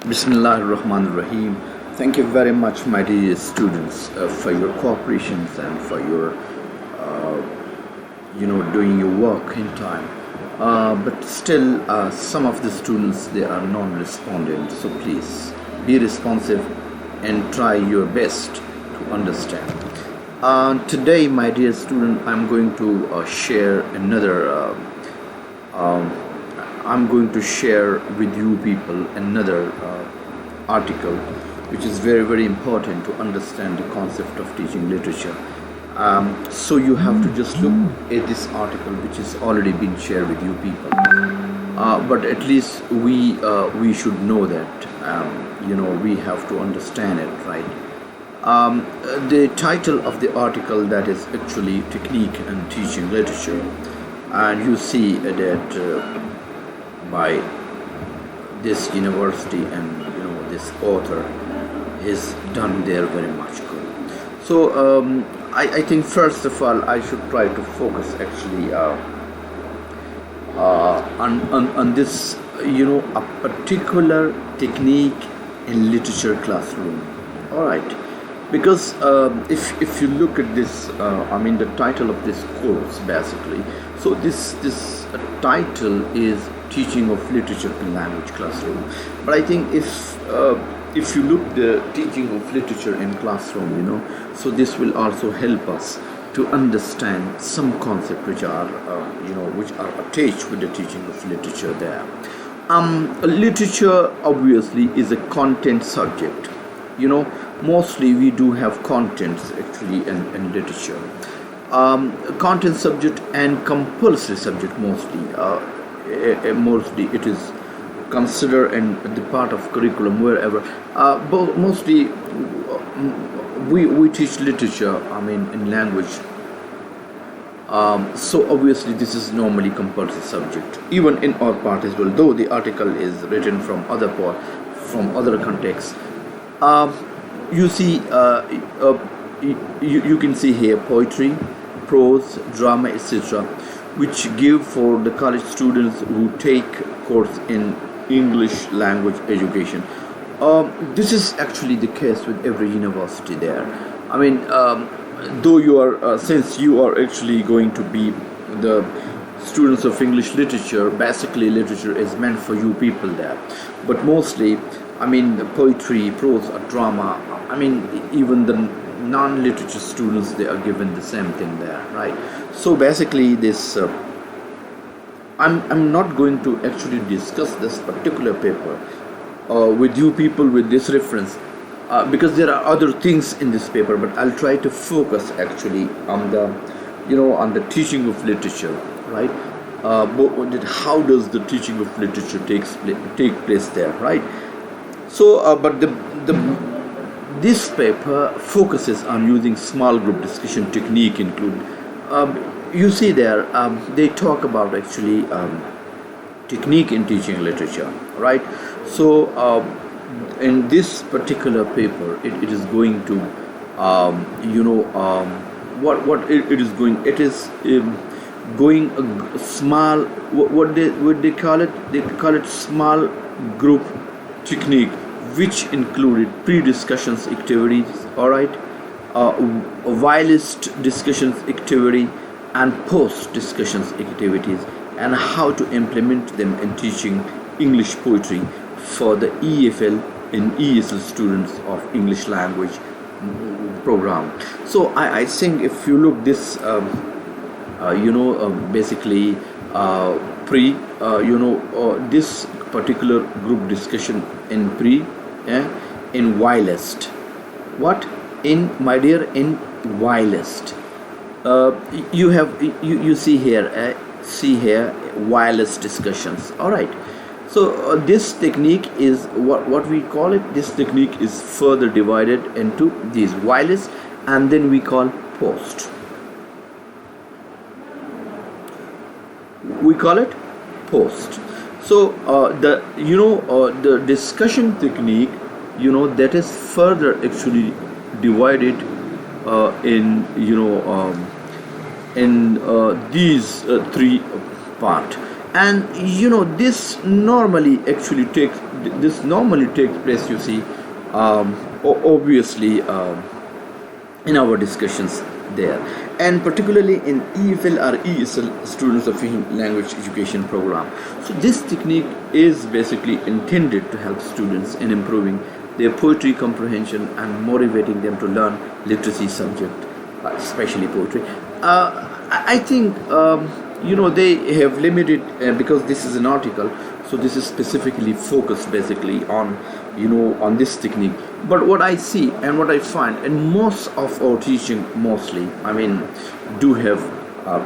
Bismillahir Rahmanir Rahim. Thank you very much, my dear students, for your cooperation and for your, doing your work in time. But still, some of the students they are non-respondent. So please be responsive and try your best to understand. Today, my dear student, I'm going to share another. I'm going to share with you people another article which is very very important to understand the concept of teaching literature. So you have to just look at this article which has already been shared with you people, but at least we should know that we have to understand it, right? The title of the article that is actually technique and teaching literature, and you see that by this university, and this author is done there very much good. So I think first of all I should try to focus actually on this a particular technique in literature classroom. All right, because if you look at this, the title of this course basically, so this title is teaching of literature in language classroom. But I think if you look the teaching of literature in classroom, so this will also help us to understand some concepts which are which are attached with the teaching of literature there. Literature obviously is a content subject. Mostly we do have contents actually in literature. Content subject and compulsory subject mostly. Mostly it is considered in the part of curriculum wherever. But mostly we teach literature. In language. So obviously this is normally compulsory subject. Even in our part as well, though the article is written from other contexts. You see, you can see here poetry, prose, drama, etc., which give for the college students who take course in English language education. This is actually the case with every university there. Though you are, since you are actually going to be the students of English literature, basically literature is meant for you people there. But mostly, the poetry, prose, or drama, even the non-literature students, they are given the same thing there, right? So basically this I'm not going to actually discuss this particular paper with you people with this reference, because there are other things in this paper, but I'll try to focus actually on the on the teaching of literature, right? But how does the teaching of literature take place there, right? So but this paper focuses on using small group discussion technique include. You see there, they talk about actually technique in teaching literature, right? So in this particular paper, it is going to, it is going. It is going a small. What they call it? They call it small group technique, which included pre-discussions activities, all right, whilst discussions activity, and post-discussions activities, and how to implement them in teaching English poetry for the EFL and ESL students of English language program. So I think if you look this, basically this particular group discussion in in whilst. What? In, my dear, in whilst. You see here whilst discussions. All right. So this technique is what we call it. This technique is further divided into these whilst, and then we call post. We call it post. So the discussion technique, that is further actually divided in these three part. And this normally takes place, you see, obviously, in our discussions there, and particularly in EFL or ESL, students of language education program. So this technique is basically intended to help students in improving their poetry comprehension and motivating them to learn literacy subject, especially poetry. I think they have limited, because this is an article, so this is specifically focused basically on on this technique. But what I see and what I find, and most of our teaching mostly, do have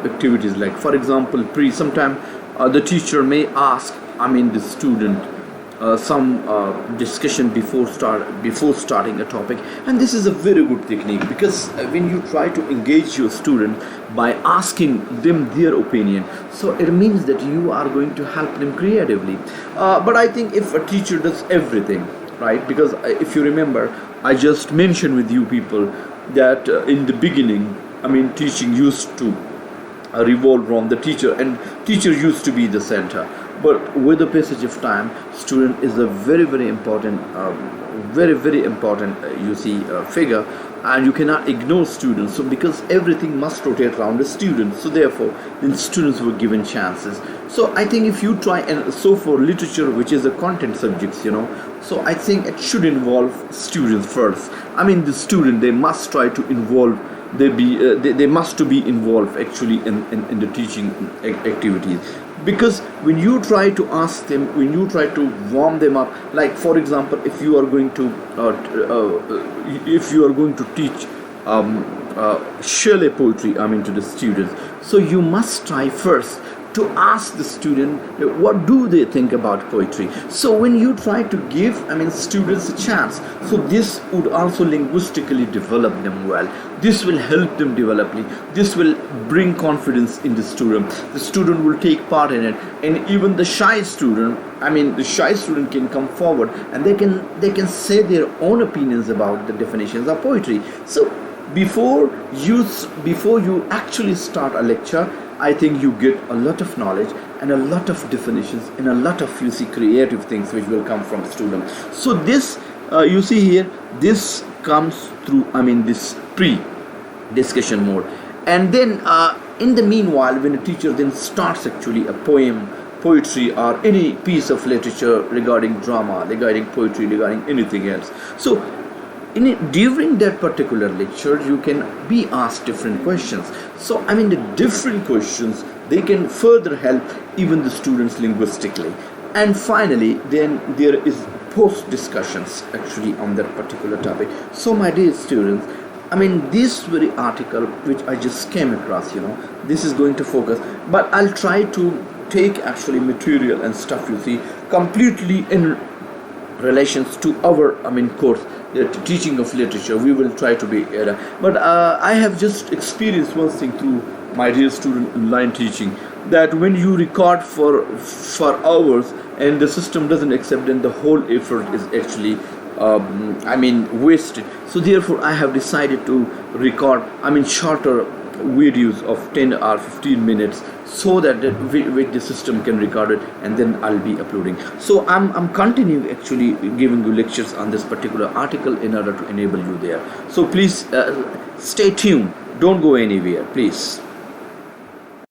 activities like, for example, sometime the teacher may ask the student some discussion before starting a topic. And this is a very good technique, because when you try to engage your student by asking them their opinion, so it means that you are going to help them creatively. But I think if a teacher does everything right, because if you remember, I just mentioned with you people that in the beginning, teaching used to revolve around the teacher, and teacher used to be the center. But with the passage of time, student is a very very important, very important, figure, and you cannot ignore students. So because everything must rotate around the student, so therefore then students were given chances. So I think if you try, and so for literature, which is a content subjects, so I think it should involve students first. The student, they must try to involve, they must to be involved actually in the teaching activities. Because when you try to ask them, when you try to warm them up, like for example, if you are going to teach chalet poetry to the students, so you must try first to ask the student what do they think about poetry. So when you try to give students a chance, so this would also linguistically develop them well. This will help them developly. This will bring confidence in the student. The student will take part in it, and even the shy student, can come forward, and they can say their own opinions about the definitions of poetry. So before you actually start a lecture, I think you get a lot of knowledge and a lot of definitions and a lot of creative things which will come from students. So this you see here, this comes through this pre-discussion mode, and then in the meanwhile, when a teacher then starts actually a poem, poetry, or any piece of literature regarding drama, regarding poetry, regarding anything else, so during that particular lecture, you can be asked different questions. So the different questions, they can further help even the students linguistically. And finally, then there is post discussions actually on that particular topic. So my dear students, this very article which I just came across, this is going to focus, but I'll try to take actually material and stuff completely in relations to our course, the teaching of literature. We will try to be but I have just experienced one thing through my dear student online teaching, that when you record for hours and the system doesn't accept, then the whole effort is actually wasted. So therefore I have decided to record shorter videos of 10 or 15 minutes, so that the system can record it, and then I'll be uploading. So I'm continuing actually giving you lectures on this particular article in order to enable you there. So please stay tuned, don't go anywhere, please.